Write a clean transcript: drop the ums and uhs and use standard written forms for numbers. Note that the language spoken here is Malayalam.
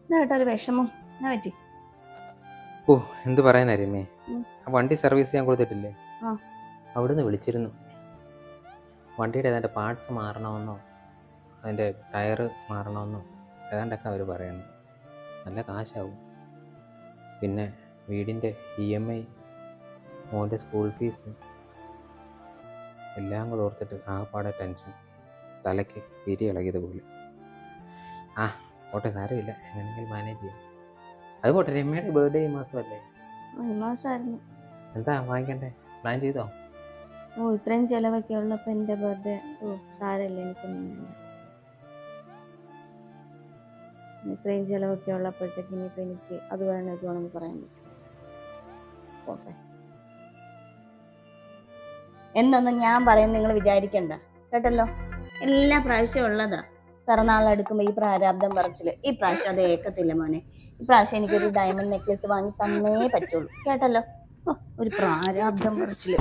കേട്ടോ ഒരു വിഷമം എന്നാ പറ്റി? ഓ എന്ത് പറയാനാ രമ്യേ, ഉം. ആ വണ്ടി സർവീസ് ചെയ്യാൻ കൊടുത്തിട്ടില്ലേ? ആ. അവിടുന്ന് വിളിച്ചിരുന്നു. വണ്ടിയുടെ ഏതാണ്ട് പാർട്സ് മാറണമെന്നോ അതിൻ്റെ ടയറ് മാറണമെന്നോ ഏതാണ്ടൊക്കെ അവർ പറയുന്നു. നല്ല കാശാവും. പിന്നെ വീടിൻ്റെ EMI, മോൻ്റെ സ്കൂൾ ഫീസ് എല്ലാം കൂടെ ഓർത്തിട്ട് ആകെപ്പാടെ ടെൻഷൻ. തലയ്ക്ക് പിരി ഇളകിയതുപോലെ. ആ പോട്ടെ, സാരമില്ല, എങ്ങനെയെങ്കിലും മാനേജ് ചെയ്യാം. അത് പോട്ടെ, രമ്യയുടെ ബർത്ത്ഡേ ഈ മാസമല്ലേ? ഈ മാസമായിരുന്നു. എന്താ വാങ്ങിക്കണ്ടേ, പ്ലാൻ ചെയ്തോ? ഓ ഇത്രയും ചിലവൊക്കെ ഉള്ളപ്പോൾ എൻ്റെ ബർത്ത്ഡേ സാരമില്ല, എനിക്കൊന്നും വേണ്ട. ഇത്രയും ചിലവൊക്കെ ഉള്ളപ്പോഴത്തേക്ക് ഇനിയിപ്പോൾ എനിക്ക് അത് വേണം ഇത് വേണമെന്ന് പറയാൻ പറ്റും. പോട്ടെ, എന്നൊന്നും ഞാൻ പറയുന്നത് നിങ്ങൾ വിചാരിക്കണ്ട കേട്ടല്ലോ. എല്ലാ പ്രാവശ്യവും ഉള്ളതാ പിറന്നാളെടുക്കുമ്പോൾ ഈ പ്രാരാബ്ദം പറച്ചില്. ഈ പ്രാവശ്യം അത് ഏക്കത്തില്ല മോനെ. ഈ പ്രാവശ്യം എനിക്കൊരു ഡയമണ്ട് നെക്ലസ് വാങ്ങി തന്നേ പറ്റുള്ളൂ കേട്ടല്ലോ. ഒരു പ്രാരാബ്ദം പറച്ചില്.